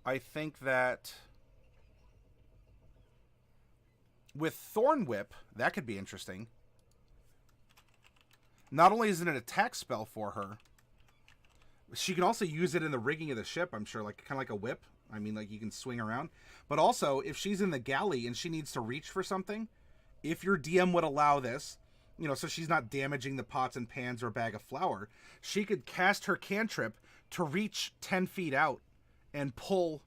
S1: I think that with Thorn Whip, that could be interesting. Not only is it an attack spell for her, she can also use it in the rigging of the ship, I'm sure, like kind of like a whip. I mean, like you can swing around. But also, if she's in the galley and she needs to reach for something, if your DM would allow this, you know, so she's not damaging the pots and pans or a bag of flour, she could cast her cantrip to reach 10 feet out and pull,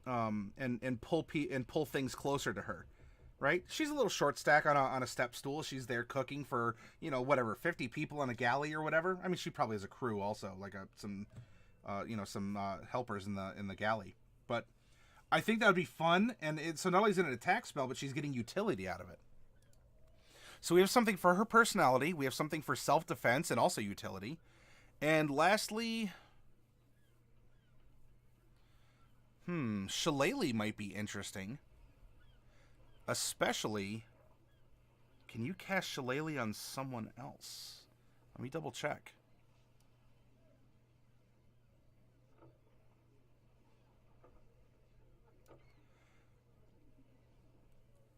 S1: pull things closer to her. Right? She's a little short stack on a step stool. She's there cooking for, you know, whatever, 50 people on a galley or whatever. I mean, she probably has a crew also, like some helpers in the galley. But I think that would be fun. And so not only is it an attack spell, but she's getting utility out of it. So we have something for her personality. We have something for self-defense and also utility. And lastly, Shillelagh might be interesting. Especially, can you cast Shillelagh on someone else? Let me double check.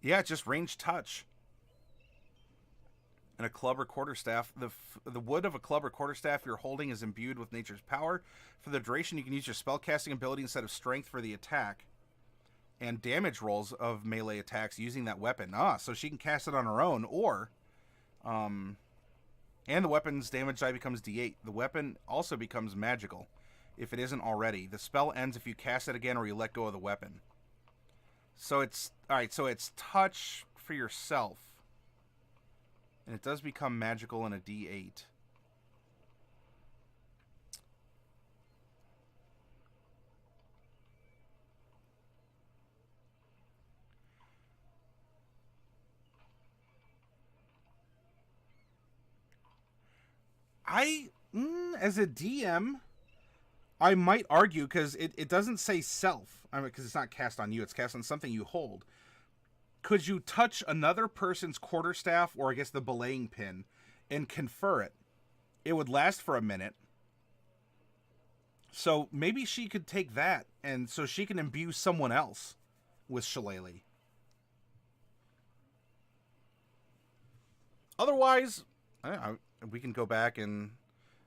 S1: Yeah, just range touch. And a club or quarterstaff. The wood of a club or quarterstaff you're holding is imbued with nature's power. For the duration, you can use your spellcasting ability instead of strength for the attack. And damage rolls of melee attacks using that weapon. So she can cast it on her own, or And the weapon's damage die becomes D8. The weapon also becomes magical, if it isn't already. The spell ends if you cast it again or you let go of the weapon. So it's... Alright, so it's touch for yourself. And it does become magical in a D8. As a DM, I might argue, because it doesn't say self. I mean, because it's not cast on you, it's cast on something you hold. Could you touch another person's quarterstaff, or I guess the belaying pin, and confer it? It would last for a minute. So maybe she could take that, and so she can imbue someone else with Shillelagh. Otherwise, we can go back and...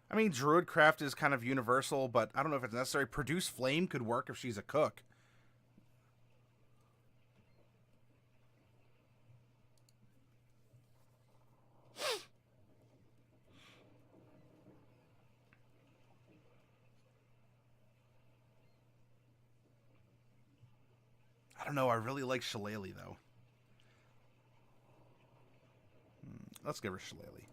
S1: I mean, Druidcraft is kind of universal, but I don't know if it's necessary. Produce Flame could work if she's a cook. I don't know. I really like Shillelagh, though. Let's give her Shillelagh.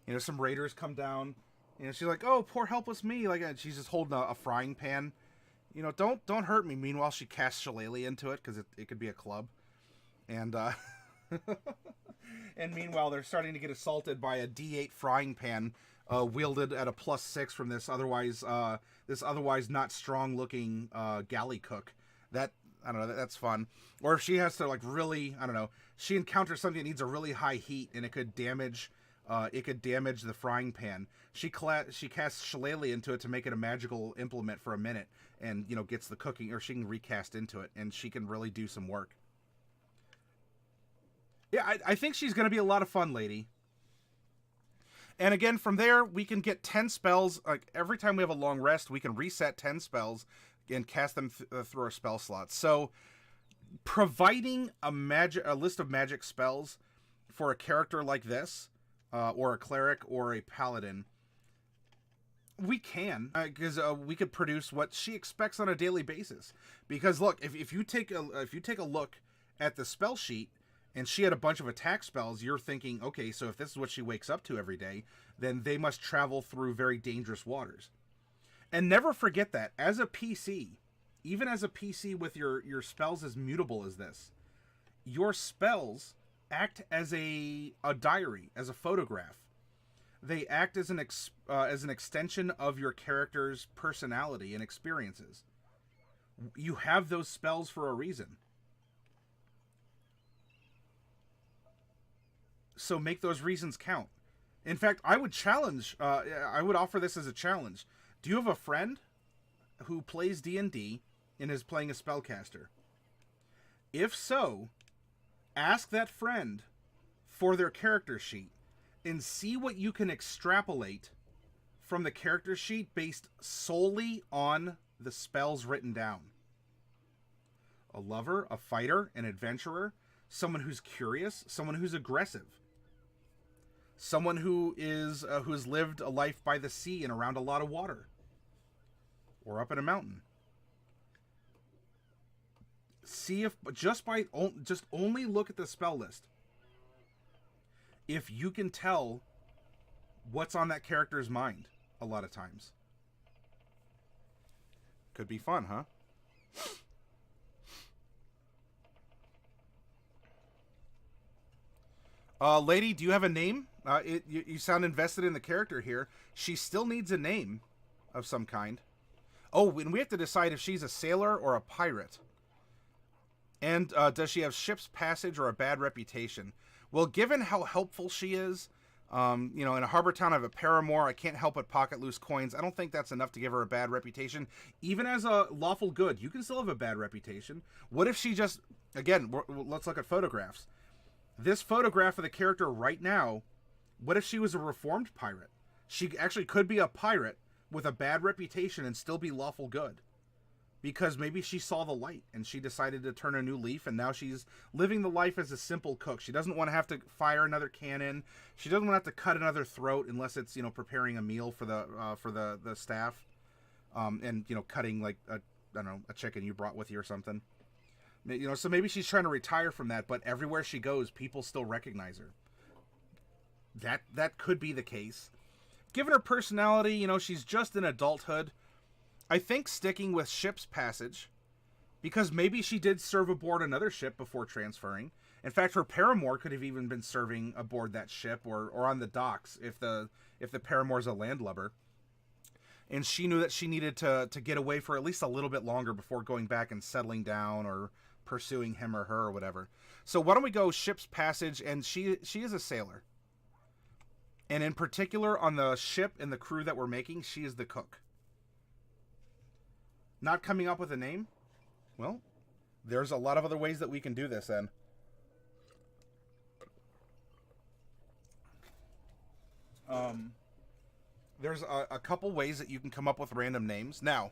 S1: You know, some raiders come down. You know, she's like, "Oh, poor helpless me!" Like, she's just holding a frying pan. You know, don't hurt me. Meanwhile, she casts Shillelagh into it because it could be a club, and and meanwhile, they're starting to get assaulted by a D8 frying pan wielded at a +6 from this otherwise not strong looking galley cook. That, I don't know, that's fun. Or if she has to, like, really, I don't know, she encounters something that needs a really high heat and it could damage the frying pan. She casts Shillelagh into it to make it a magical implement for a minute, and, you know, gets the cooking, or she can recast into it, and she can really do some work. Yeah, I think she's going to be a lot of fun, lady. And again, from there, we can get 10 spells. Like, every time we have a long rest, we can reset 10 spells and cast them through our spell slots. So, providing a list of magic spells for a character like this, or a cleric or a paladin, we can, because we could produce what she expects on a daily basis. Because look, if you take a look at the spell sheet and she had a bunch of attack spells, you're thinking, okay, so if this is what she wakes up to every day, then they must travel through very dangerous waters. And never forget that as a PC, even as a PC with your spells as mutable as this, your spells act as a diary, as a photograph. They act as an extension of your character's personality and experiences. You have those spells for a reason. So make those reasons count. In fact, I would offer this as a challenge. Do you have a friend who plays D&D and is playing a spellcaster? If so, ask that friend for their character sheet and see what you can extrapolate from the character sheet based solely on the spells written down. A lover, a fighter, an adventurer, someone who's curious, someone who's aggressive, someone who has lived a life by the sea and around a lot of water, or up in a mountain. See if just only look at the spell list. If you can tell what's on that character's mind a lot of times. Could be fun, huh? Lady, do you have a name? You sound invested in the character here. She still needs a name of some kind. Oh, and we have to decide if she's a sailor or a pirate. And does she have ship's passage or a bad reputation? Well, given how helpful she is, in a harbor town I have a paramour. I can't help but pocket loose coins. I don't think that's enough to give her a bad reputation. Even as a lawful good, you can still have a bad reputation. What if she just... Again, let's look at photographs. This photograph of the character right now, what if she was a reformed pirate? She actually could be a pirate with a bad reputation and still be lawful good. because maybe she saw the light and she decided to turn a new leaf, and now she's living the life as a simple cook. She doesn't want to have to fire another cannon. She doesn't want to have to cut another throat unless it's, you know, preparing a meal for the staff, and, you know, cutting like I don't know, a chicken you brought with you or something. You know, so maybe she's trying to retire from that, but everywhere she goes, people still recognize her. That could be the case. Given her personality, you know, she's just in adulthood. I think sticking with ship's passage, because maybe she did serve aboard another ship before transferring. In fact, her paramour could have even been serving aboard that ship or on the docks if the paramour's a landlubber. And she knew that she needed to get away for at least a little bit longer before going back and settling down or pursuing him or her or whatever. So why don't we go ship's passage, and she is a sailor. And in particular, on the ship and the crew that we're making, she is the cook. Not coming up with a name? Well, there's a lot of other ways that we can do this then. There's a couple ways that you can come up with random names. Now,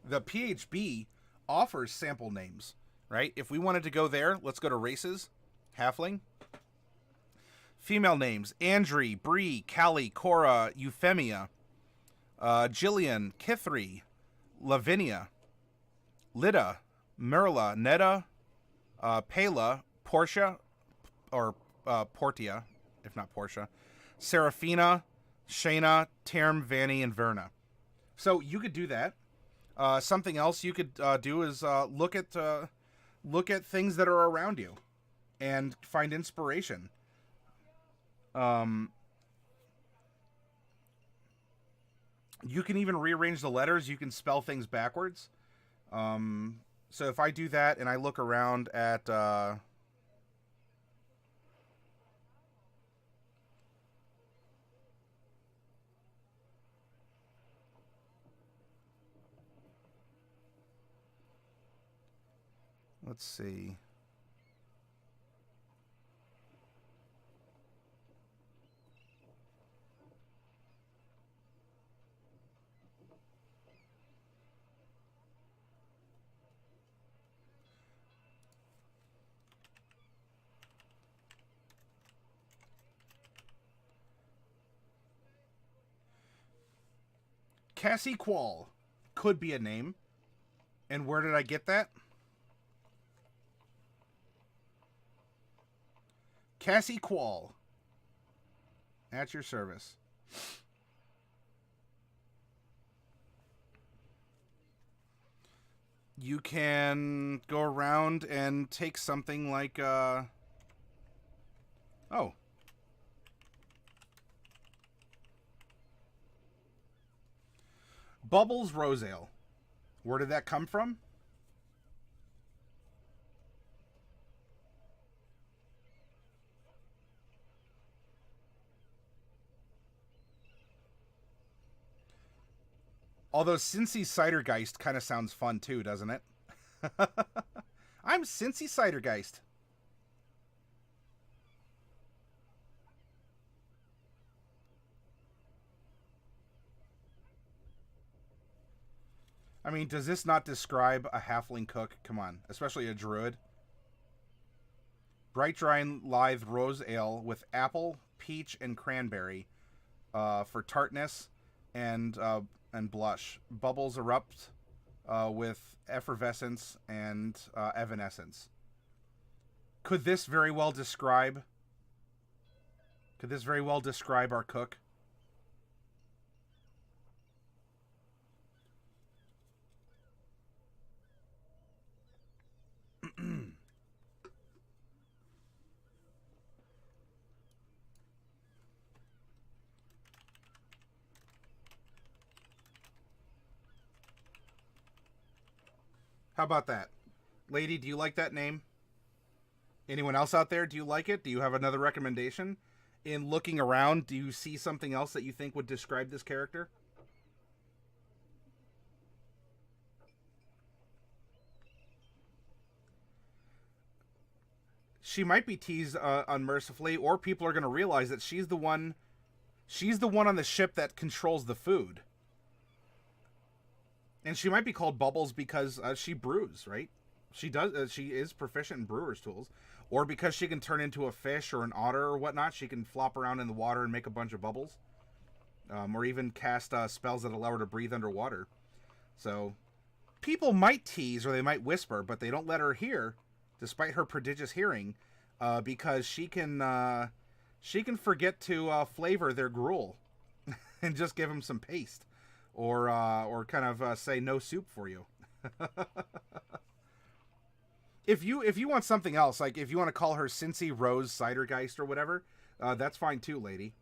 S1: the PHB offers sample names, right? If we wanted to go there, let's go to races, Halfling. Female names: Andri, Bree, Callie, Cora, Euphemia, Jillian, Kithri, Lavinia, Lida, Merla, Netta, Pela, Portia, or Portia, if not Portia, Serafina, Shayna, Term, Vanny, and Verna. So you could do that. Something else you could do is look at things that are around you and find inspiration. You can even rearrange the letters. You can spell things backwards. So if I do that and I look around at let's see. Cassie Quall could be a name. And where did I get that? Cassie Quall. At your service. You can go around and take something like, oh. Bubbles Rose Ale. Where did that come from? Although Cincy Cidergeist kind of sounds fun too, doesn't it? I'm Cincy Cidergeist. I mean, does this not describe a halfling cook? Come on, especially a druid. Bright, dry, and lithe rose ale with apple, peach, and cranberry for tartness and blush. Bubbles erupt with effervescence and evanescence. Could this very well describe our cook? How about that? Lady, do you like that name? Anyone else out there, do you like it? Do you have another recommendation? In looking around, do you see something else that you think would describe this character? She might be teased unmercifully, or people are going to realize that she's the one on the ship that controls the food. And she might be called Bubbles because she brews, right? She does. She is proficient in brewer's tools, or because she can turn into a fish or an otter or whatnot. She can flop around in the water and make a bunch of bubbles, or even cast spells that allow her to breathe underwater. So people might tease or they might whisper, but they don't let her hear, despite her prodigious hearing, because she can forget to flavor their gruel and just give them some paste, or kind of say no soup for you. If you want something else, like if you want to call her Cincy Rose Cidergeist or whatever, that's fine too, lady.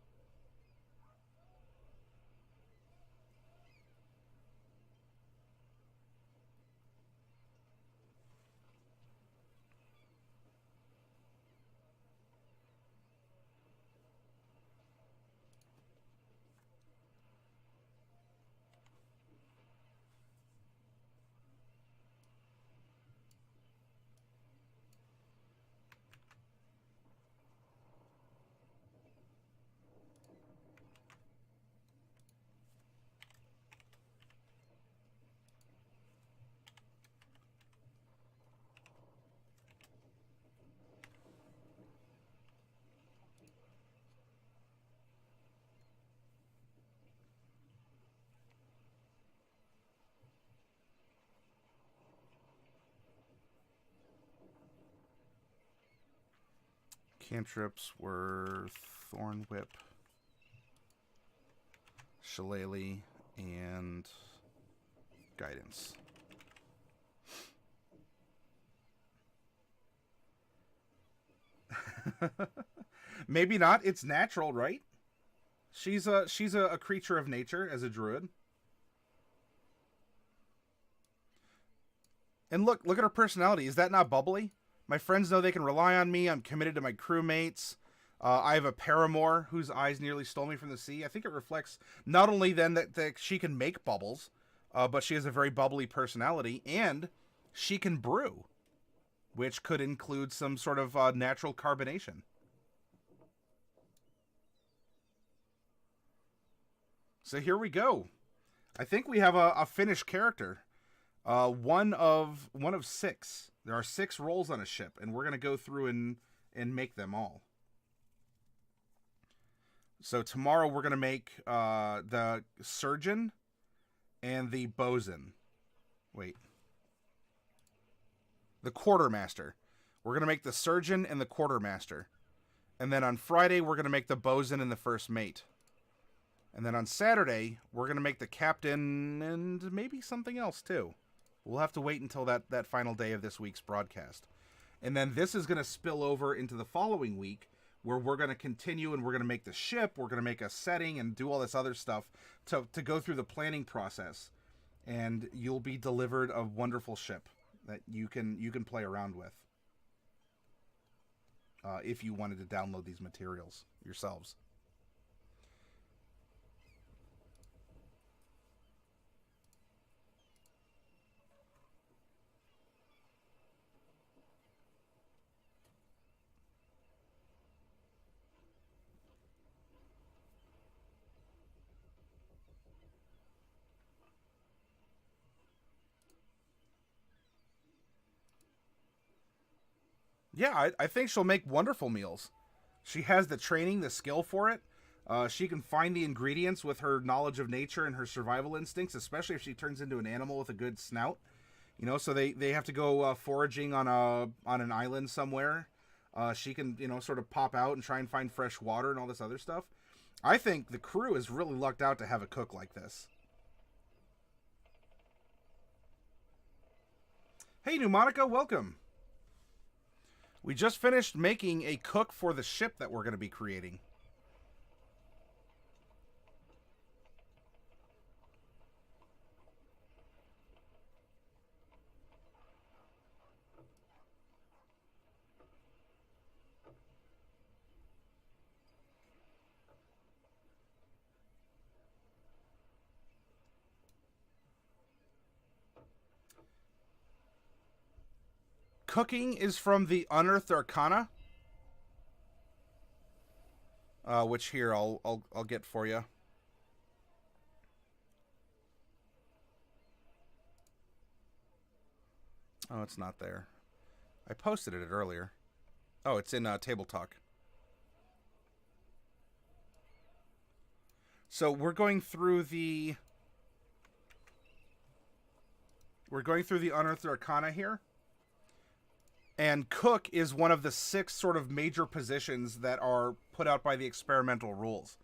S1: Cantrips were Thorn Whip, Shillelagh, and Guidance. Maybe not. It's natural, right? She's a creature of nature as a druid. And look at her personality. Is that not bubbly? My friends know they can rely on me. I'm committed to my crewmates. I have a paramour whose eyes nearly stole me from the sea. I think it reflects not only then that she can make bubbles, but she has a very bubbly personality, and she can brew, which could include some sort of natural carbonation. So here we go. I think we have a finished character. One of 6. There are 6 rolls on a ship, and we're gonna go through and make them all. So tomorrow we're gonna make the surgeon and the bosun. Wait. The quartermaster. We're gonna make the surgeon and the quartermaster. And then on Friday we're gonna make the bosun and the first mate. And then on Saturday we're gonna make the captain and maybe something else too. We'll have to wait until that final day of this week's broadcast. And then this is going to spill over into the following week, where we're going to continue and we're going to make the ship, we're going to make a setting and do all this other stuff to go through the planning process. And you'll be delivered a wonderful ship that you can play around with. If you wanted to download these materials yourselves. Yeah, I think she'll make wonderful meals. She has the training, the skill for it. She can find the ingredients with her knowledge of nature and her survival instincts, especially if she turns into an animal with a good snout. You know, so they have to go foraging on an island somewhere. She can, sort of pop out and try and find fresh water and all this other stuff. I think the crew is really lucked out to have a cook like this. Hey, Pneumatica, welcome. We just finished making a cook for the ship that we're going to be creating. Cooking is from the Unearthed Arcana, which here I'll get for you. Oh, it's not there. I posted it earlier. Oh, it's in Table Talk. So we're going through the Unearthed Arcana here. And Cook is one of the 6 sort of major positions that are put out by the experimental rules.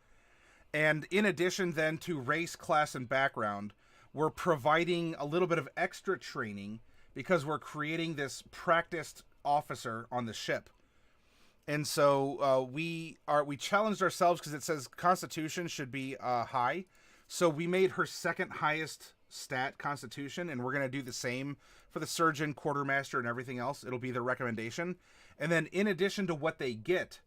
S1: And in addition then to race, class, and background, we're providing a little bit of extra training because we're creating this practiced officer on the ship. And so we challenged ourselves because it says Constitution should be high. So we made her second highest stat Constitution, and we're going to do the same for the Surgeon, Quartermaster, and everything else. It'll be their recommendation. And then in addition to what they get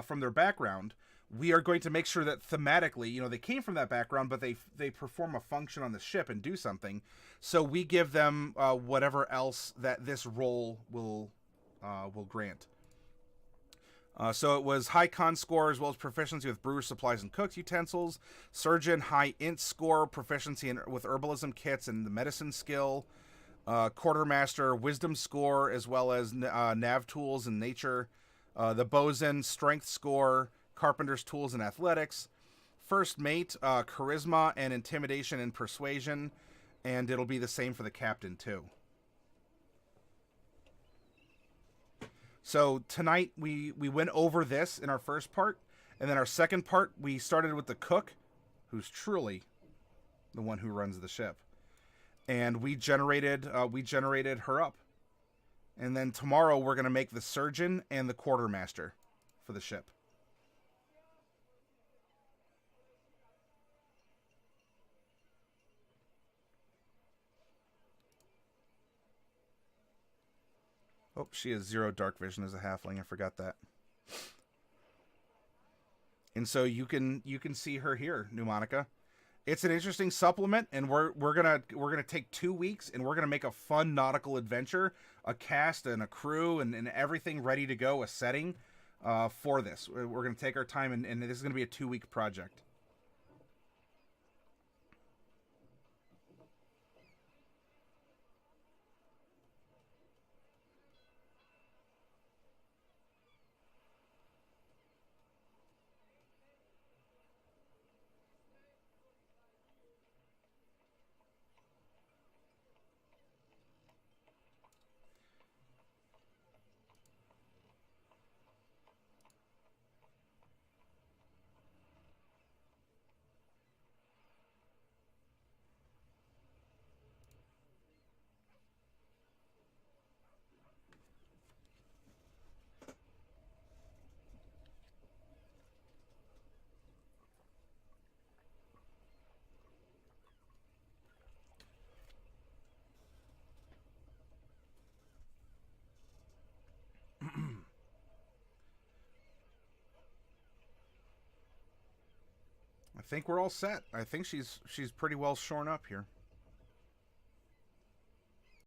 S1: from their background, we are going to make sure that thematically, they came from that background, but they perform a function on the ship and do something. So we give them whatever else that this role will grant. So it was high con score as well as proficiency with brewer supplies and cooked utensils. Surgeon, high int score, proficiency with herbalism kits and the medicine skill. Quartermaster, wisdom score as well as nav tools and nature. The bosun, strength score, carpenter's tools and athletics. First mate, charisma and intimidation and persuasion. And it'll be the same for the captain too. So tonight we went over this in our first part, and then our second part we started with the cook, who's truly the one who runs the ship, and we generated her up, and then tomorrow we're gonna make the surgeon and the quartermaster for the ship. Oh, she has 0 dark vision as a halfling. I forgot that. And so you can see her here, Pneumonica. It's an interesting supplement, and we're gonna take 2 weeks, and we're gonna make a fun nautical adventure, a cast and a crew, and everything ready to go, a setting for this. We're gonna take our time, and this is gonna be a 2-week project. I think we're all set. I think she's pretty well shorn up here.